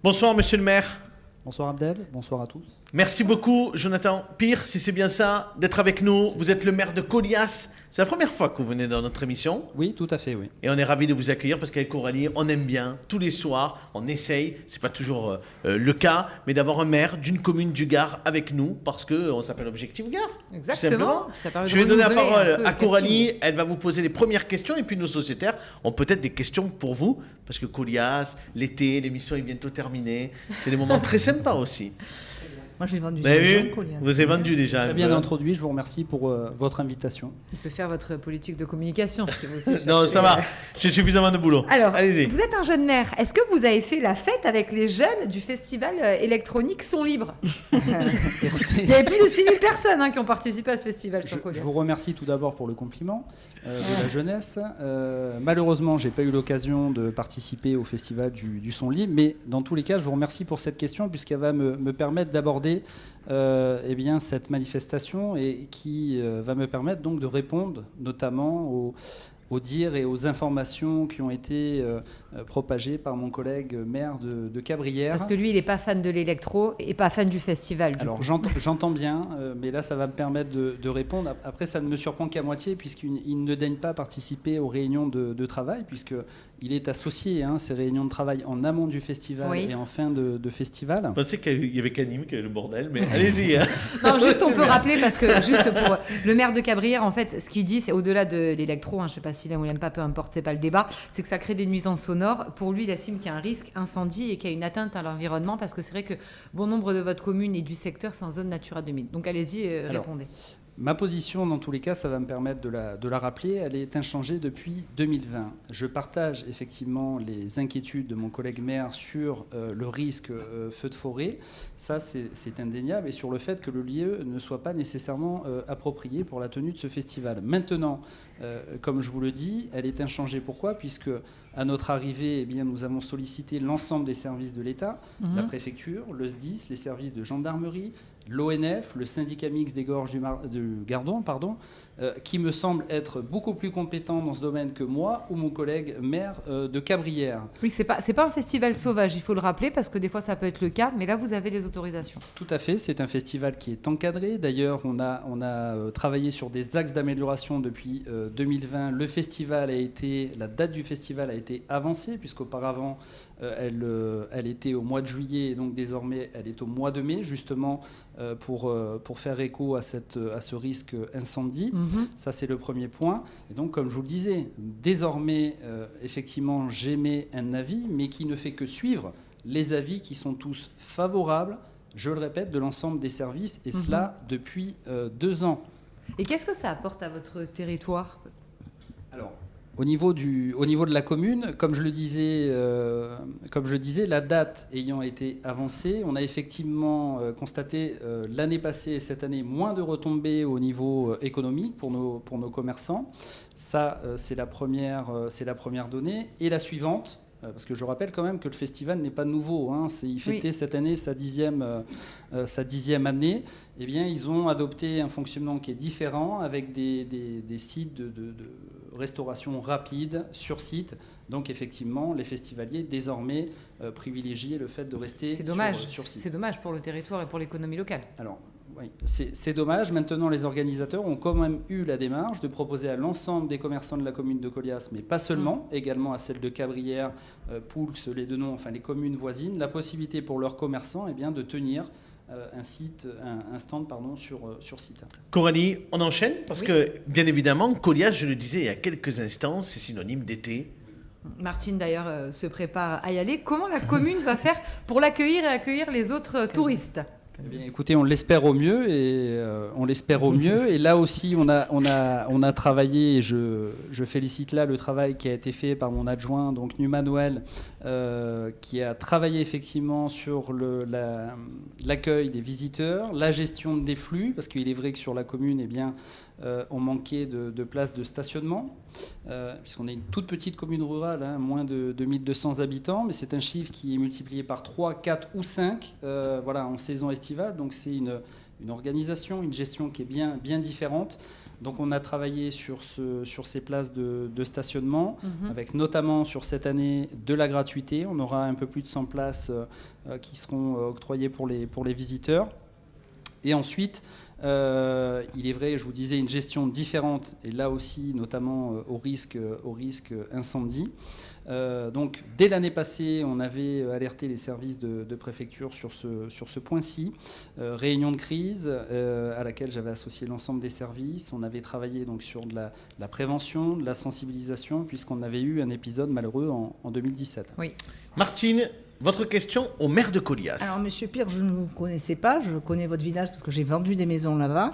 Bonsoir, monsieur le maire. Bonsoir Abdel, bonsoir à tous. Merci beaucoup, Jonathan Pire, si c'est bien ça, d'être avec nous. Vous êtes le maire de Colias. C'est la première fois que vous venez dans notre émission. Oui, tout à fait, oui. Et on est ravis de vous accueillir parce qu'avec Coralie, on aime bien, tous les soirs, on essaye, c'est pas toujours le cas, mais d'avoir un maire d'une commune du Gard avec nous parce qu'on s'appelle Objectif Gard. Exactement. Ça permet de Je vais donner la renouveler un parole peu à le Coralie. casting. Elle va vous poser les premières questions et puis nos sociétaires ont peut-être des questions pour vous parce que Colias, l'été, l'émission est bientôt terminée. C'est des moments très sympas aussi. Moi, j'ai vendu Vous avez des vu gens, Colias. Vous avez vendu déjà. Très bien introduit, je vous remercie pour votre invitation. Il peut faire votre politique de communication. si vous aussi Non, cherchez. ça va. J'ai suffisamment de boulot. Alors, Allez-y. vous êtes un jeune maire. Est-ce que vous avez fait la fête avec les jeunes du festival électronique Son Libre? Écoutez, Il y avait plus de 6000 personnes qui ont participé à ce festival sur je Colias. vous remercie tout d'abord pour le compliment de la jeunesse. Malheureusement, j'ai pas eu l'occasion de participer au festival du Son Libre, mais dans tous les cas, je vous remercie pour cette question puisqu'elle va me permettre d'aborder eh bien, cette manifestation et qui va me permettre donc de répondre notamment aux dires et aux informations qui ont été propagées par mon collègue maire de Cabrières. Parce que lui, il n'est pas fan de l'électro et pas fan du festival. Du Alors coup. j'entends bien, mais là ça va me permettre de répondre. Après ça ne me surprend qu'à moitié puisqu'il ne daigne pas participer aux réunions de travail puisqu'il est associé ces réunions de travail en amont du festival Oui. et en fin de festival. Je pensais qu'il y avait qu'Anime qui avait le bordel, mais allez-y. Hein. Non, juste on peut rappeler parce que juste pour le maire de Cabrières, en fait, ce qu'il dit, c'est au-delà de l'électro. Je ne sais pas s'il aime ou il n'aime pas, peu importe, c'est pas le débat. C'est que ça crée des nuisances sonores. Pour lui, il estime qu'il y a un risque incendie et qu'il y a une atteinte à l'environnement parce que c'est vrai que bon nombre de votre commune et du secteur c'est en zone Natura 2000. Donc allez-y, Alors, répondez. Ma position, dans tous les cas, ça va me permettre de la rappeler, elle est inchangée depuis 2020. Je partage effectivement les inquiétudes de mon collègue maire sur le risque feu de forêt. Ça, c'est indéniable. Et sur le fait que le lieu ne soit pas nécessairement approprié pour la tenue de ce festival. Maintenant, comme je vous le dis, elle est inchangée. Pourquoi ? Puisque à notre arrivée, eh bien, nous avons sollicité l'ensemble des services de l'État, la préfecture, le SDIS, les services de gendarmerie, l'ONF, le syndicat mixte des gorges du Gardon, qui me semble être beaucoup plus compétent dans ce domaine que moi ou mon collègue maire de Cabrières. Oui, c'est pas un festival sauvage, il faut le rappeler parce que des fois ça peut être le cas, mais là vous avez les autorisations. Tout à fait, c'est un festival qui est encadré. D'ailleurs, on a travaillé sur des axes d'amélioration depuis 2020. La date du festival a été avancée puisqu'auparavant elle était au mois de juillet et donc désormais elle est au mois de mai justement pour faire écho à ce risque incendie. Ça, c'est le premier point. Et donc, comme je vous le disais, désormais, effectivement, j'émets un avis, mais qui ne fait que suivre les avis qui sont tous favorables, je le répète, de l'ensemble des services, et cela depuis 2 ans. Et qu'est-ce que ça apporte à votre territoire ? Alors, au niveau de la commune, comme je le disais, la date ayant été avancée, on a effectivement constaté l'année passée et cette année moins de retombées au niveau économique pour nos commerçants. Ça, c'est la première donnée. Et la suivante, parce que je rappelle quand même que le festival n'est pas nouveau. Il fêtait cette année sa 10e année. Eh bien, ils ont adopté un fonctionnement qui est différent avec des sites de restauration rapide sur site. Donc, effectivement, les festivaliers, désormais, privilégient le fait de rester sur site. C'est dommage pour le territoire et pour l'économie locale. Alors, oui, c'est dommage. Maintenant, les organisateurs ont quand même eu la démarche de proposer à l'ensemble des commerçants de la commune de Colias, mais pas seulement, également à celle de Cabrières, Poulx, les Denons, enfin les communes voisines, la possibilité pour leurs commerçants de tenir un stand sur site. Coralie, on enchaîne parce que, bien évidemment, Colias, je le disais il y a quelques instants, c'est synonyme d'été. Martine, d'ailleurs, se prépare à y aller. Comment la commune va faire pour l'accueillir et accueillir les autres touristes ? Eh bien, écoutez, on l'espère au mieux et Et là aussi, on a travaillé. Et je félicite là le travail qui a été fait par mon adjoint, donc Numa Noël, qui a travaillé effectivement sur l'accueil des visiteurs, la gestion des flux, parce qu'il est vrai que sur la commune, on manquait de places de stationnement, puisqu'on est une toute petite commune rurale, moins de 1200 habitants, mais c'est un chiffre qui est multiplié par 3, 4 ou 5 en saison estivale, donc c'est une organisation, une gestion qui est bien différente. Donc on a travaillé sur ces places de stationnement, avec notamment sur cette année de la gratuité. On aura un peu plus de 100 places qui seront octroyées pour les visiteurs. Et ensuite, il est vrai, je vous disais, une gestion différente, et là aussi notamment au risque incendie. Donc, dès l'année passée, on avait alerté les services de préfecture sur ce point-ci. Réunion de crise à laquelle j'avais associé l'ensemble des services. On avait travaillé donc sur de la prévention, de la sensibilisation, puisqu'on avait eu un épisode malheureux en 2017. Oui. Martine, votre question au maire de Colias. Alors, Monsieur Pire, je ne vous connaissais pas. Je connais votre village parce que j'ai vendu des maisons là-bas.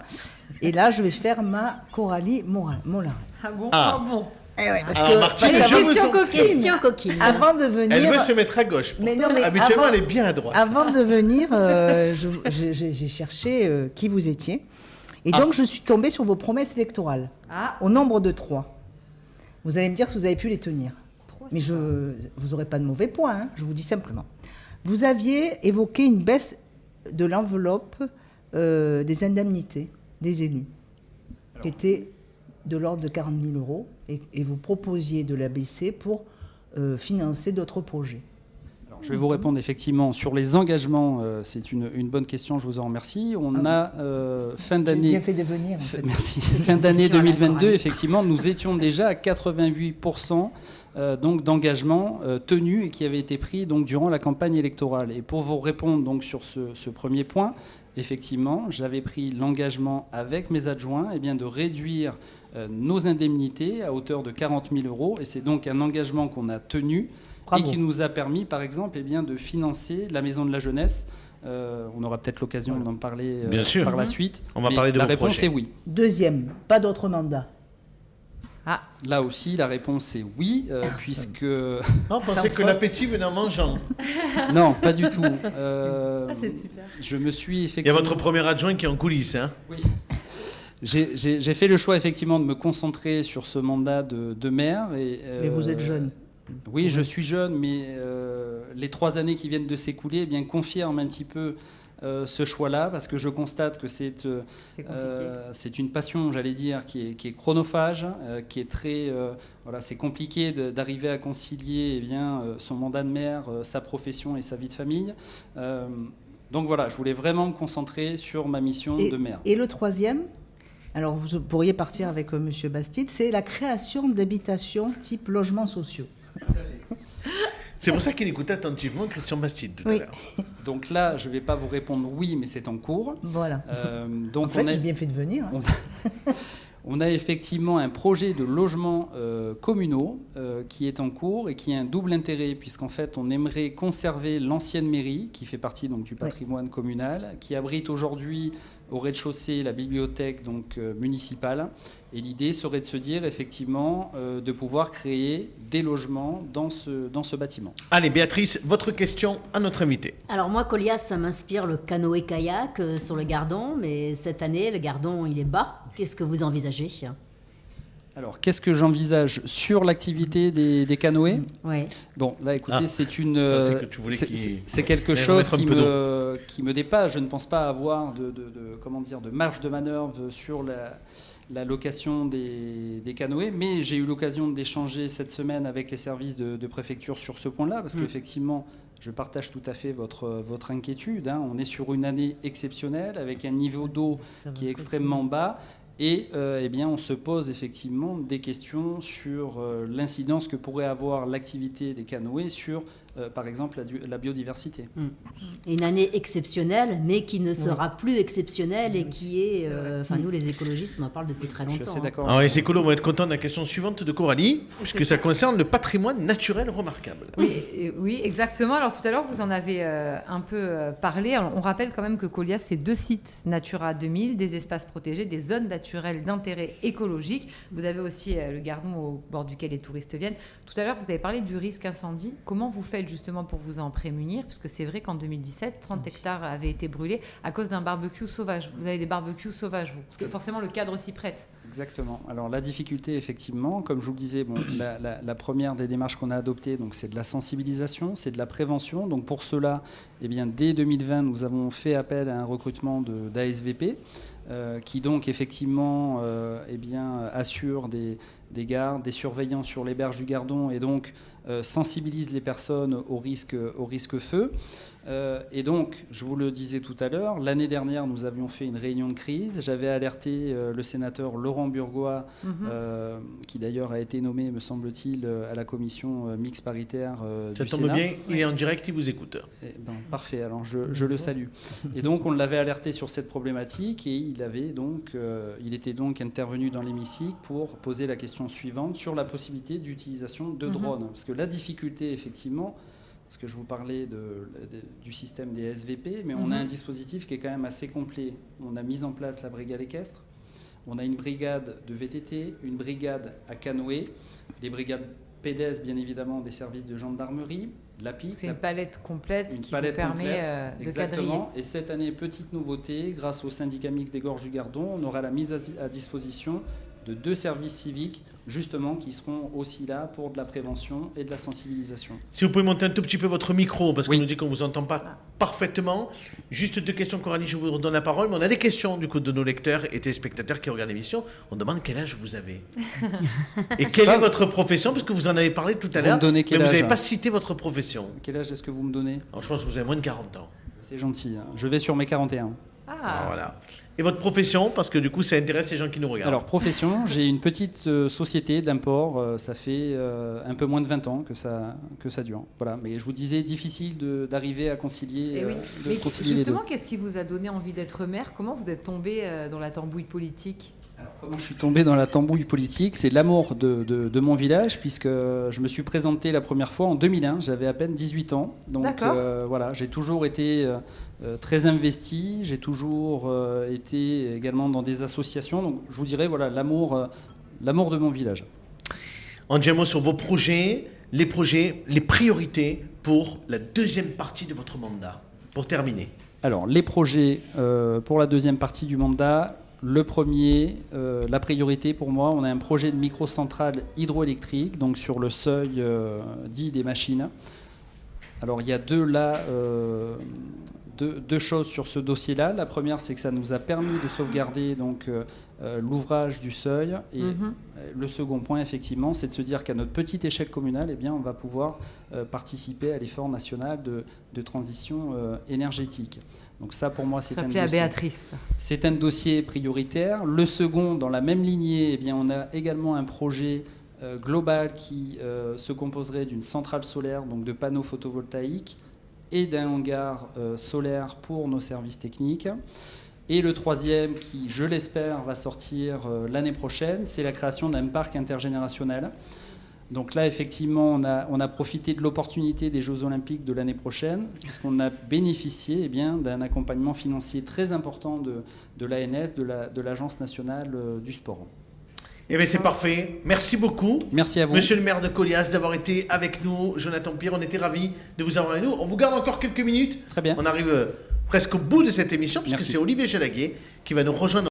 Et là, je vais faire ma Coralie Mollin. Ah bon? Ah. bon. Eh ouais, parce Alors, Martine, parce je qu'avant- vous en- Question coquine. avant de venir, Elle veut se mettre à gauche. Mais Pourtant, non, mais habituellement, avant- elle est bien à droite. avant de venir, j'ai cherché qui vous étiez. Et donc, je suis tombée sur vos promesses électorales, Ah, au nombre de 3. Vous allez me dire si vous avez pu les tenir. trois, Mais c'est vous n'aurez pas de mauvais points, hein, je vous dis simplement. Vous aviez évoqué une baisse de l'enveloppe des indemnités des élus, qui était de l'ordre de 40 000 euros, et vous proposiez de la baisser pour financer d'autres projets. Alors, je vais vous répondre effectivement sur les engagements. C'est une bonne question, je vous en remercie. On a fin J'ai d'année. bien fait de venir. En fait. Merci. Fin d'année 2022, effectivement, nous étions déjà à 88% donc d'engagements tenus et qui avaient été pris donc durant la campagne électorale. Et pour vous répondre donc sur ce premier point, effectivement, j'avais pris l'engagement avec mes adjoints de réduire nos indemnités à hauteur de 40 000 euros. Et c'est donc un engagement qu'on a tenu. Bravo. Et qui nous a permis, par exemple, de financer la Maison de la Jeunesse. On aura peut-être l'occasion d'en parler Bien sûr. par la suite. On va Mais parler de la vos réponse projets. est oui. Deuxième, pas d'autres mandats. Là aussi, la réponse est oui, puisque... On pensait que l'appétit venait en mangeant. Non, pas du tout. c'est super. Je me suis Il y a effectivement... votre premier adjoint qui est en coulisses. Hein. Oui. J'ai fait le choix, effectivement, de me concentrer sur ce mandat de maire. Mais vous êtes jeune. Oui, je suis jeune, mais les 3 années qui viennent de s'écouler confirment un petit peu ce choix-là, parce que je constate que c'est une passion, j'allais dire, qui est chronophage, qui est très... c'est compliqué d'arriver à concilier son mandat de maire, sa profession et sa vie de famille. Donc voilà, je voulais vraiment me concentrer sur ma mission de maire. Et le troisième, alors vous pourriez partir avec Monsieur Bastide, c'est la création d'habitations type logements sociaux. C'est pour ça qu'il écoutait attentivement Christian Bastide tout à Oui. l'heure. Donc là, je ne vais pas vous répondre oui, mais c'est en cours. Voilà. Donc En fait, j'ai bien fait de venir. hein. On a effectivement un projet de logements communaux qui est en cours et qui a un double intérêt, puisqu'en fait, on aimerait conserver l'ancienne mairie, qui fait partie donc, du patrimoine communal, qui abrite aujourd'hui au rez-de-chaussée la bibliothèque donc, municipale. Et l'idée serait de se dire, effectivement, de pouvoir créer des logements dans ce bâtiment. Allez, Béatrice, votre question à notre invité. Alors moi, Colias, ça m'inspire le canoë-kayak sur le Gardon, mais cette année, le Gardon, il est bas. Qu'est-ce que vous envisagez? Alors, qu'est-ce que j'envisage sur l'activité des canoës? Oui. Bon, là, écoutez, c'est pensais que tu voulais qu'il- c'est quelque qu'il chose remette un peu qui me dépasse. Je ne pense pas avoir de marge de manœuvre sur la location des canoës, mais j'ai eu l'occasion d'échanger cette semaine avec les services de préfecture sur ce point-là, parce qu'effectivement, je partage tout à fait votre inquiétude. Hein. On est sur une année exceptionnelle, avec un niveau d'eau qui est extrêmement bas. Et on se pose effectivement des questions sur l'incidence que pourrait avoir l'activité des canoës sur, par exemple, la biodiversité. Une année exceptionnelle, mais qui ne sera plus exceptionnelle et qui est... nous, les écologistes, on en parle depuis très Je longtemps. suis assez d'accord. Alors, les écolos vont être contents de la question suivante de Coralie, puisque ça concerne le patrimoine naturel remarquable. Oui, exactement. Alors tout à l'heure, vous en avez un peu parlé. Alors, on rappelle quand même que Colias, c'est 2 sites Natura 2000, des espaces protégés, des zones naturelles d'intérêt écologique. Vous avez aussi le Gardon au bord duquel les touristes viennent. Tout à l'heure, vous avez parlé du risque incendie. Comment vous faites justement pour vous en prémunir? Parce que c'est vrai qu'en 2017, 30 hectares avaient été brûlés à cause d'un barbecue sauvage. Vous avez des barbecues sauvages, vous? Parce que forcément, le cadre s'y prête. Exactement. Alors la difficulté, effectivement, comme je vous le disais, bon, la première des démarches qu'on a adoptées, donc c'est de la sensibilisation, c'est de la prévention. Donc pour cela, eh bien, dès 2020, nous avons fait appel à un recrutement d'ASVP qui donc effectivement eh bien, assure des gardes, des surveillants sur les berges du Gardon et donc sensibilise les personnes au risque feu. Et donc, je vous le disais tout à l'heure, l'année dernière, nous avions fait une réunion de crise. J'avais alerté le sénateur Laurent Burgois, qui d'ailleurs a été nommé, me semble-t-il, à la commission mixte paritaire du Sénat. Ça tombe bien, il est en direct, il vous écoute. Parfait, alors je le salue. Et donc, on l'avait alerté sur cette problématique et il était donc intervenu dans l'hémicycle pour poser la question suivante sur la possibilité d'utilisation de drones. Parce que la difficulté, effectivement, parce que je vous parlais du système des SVP, mais on a un dispositif qui est quand même assez complet. On a mis en place la brigade équestre, on a une brigade de VTT, une brigade à canoë, des brigades PDS, bien évidemment, des services de gendarmerie, de la PIC. C'est une palette complète qui vous permet de exactement. quadriller. Et cette année, petite nouveauté, grâce au syndicat mixte des Gorges du Gardon, on aura la mise à disposition de 2 services civiques, justement, qui seront aussi là pour de la prévention et de la sensibilisation. Si vous pouvez monter un tout petit peu votre micro, parce qu'on Oui. nous dit qu'on ne vous entend pas parfaitement. Juste 2 questions, Coralie, je vous redonne la parole. Mais on a des questions du coup de nos lecteurs et téléspectateurs qui regardent l'émission. On demande quel âge vous avez. Et quelle est votre profession, parce que vous en avez parlé tout à Vous l'heure, me donnez mais quel vous âge, n'avez hein pas cité votre profession. Quel âge est-ce que vous me donnez? Alors, je pense que vous avez moins de 40 ans. C'est gentil, hein. Je vais sur mes 41. Alors, voilà. Et votre profession, parce que du coup, ça intéresse les gens qui nous regardent. Alors, profession, j'ai une petite société d'import. Ça fait un peu moins de 20 ans que ça dure. Voilà. Mais je vous disais, difficile d'arriver à concilier, Eh oui. de Mais concilier les deux. justement, qu'est-ce qui vous a donné envie d'être maire? Comment vous êtes tombé dans la tambouille politique? Alors, comment je suis tombé dans la tambouille politique? C'est l'amour de mon village, puisque je me suis présenté la première fois en 2001. J'avais à peine 18 ans. Donc voilà, j'ai toujours été très investi. J'ai toujours été également dans des associations. Donc je vous dirais, voilà, l'amour de mon village. En un mot sur vos projets, les priorités pour la deuxième partie de votre mandat, pour terminer. Alors, les projets pour la deuxième partie du mandat. Le premier, la priorité pour moi, on a un projet de microcentrale hydroélectrique, donc sur le seuil dit des machines. Alors, il y a deux choses sur ce dossier-là. La première, c'est que ça nous a permis de sauvegarder donc, l'ouvrage du seuil. Et le second point, effectivement, c'est de se dire qu'à notre petite échelle communale, eh bien, on va pouvoir participer à l'effort national de transition énergétique. Donc ça, pour moi, c'est un dossier. Ça plaît à Béatrice. C'est un dossier prioritaire. Le second, dans la même lignée, eh bien, on a également un projet global qui se composerait d'une centrale solaire, donc de panneaux photovoltaïques, et d'un hangar solaire pour nos services techniques. Et le troisième, qui, je l'espère, va sortir l'année prochaine, c'est la création d'un parc intergénérationnel. Donc là, effectivement, on a profité de l'opportunité des Jeux Olympiques de l'année prochaine, puisqu'on a bénéficié eh bien, d'un accompagnement financier très important de l'ANS, de l'Agence nationale du sport. Eh bien, c'est parfait. Merci beaucoup. Merci à vous. Monsieur le maire de Colias, d'avoir été avec nous. Jonathan Pierre, on était ravis de vous avoir avec nous. On vous garde encore quelques minutes. Très bien. On arrive presque au bout de cette émission, puisque Merci. c'est Olivier Jalaguier qui va nous rejoindre.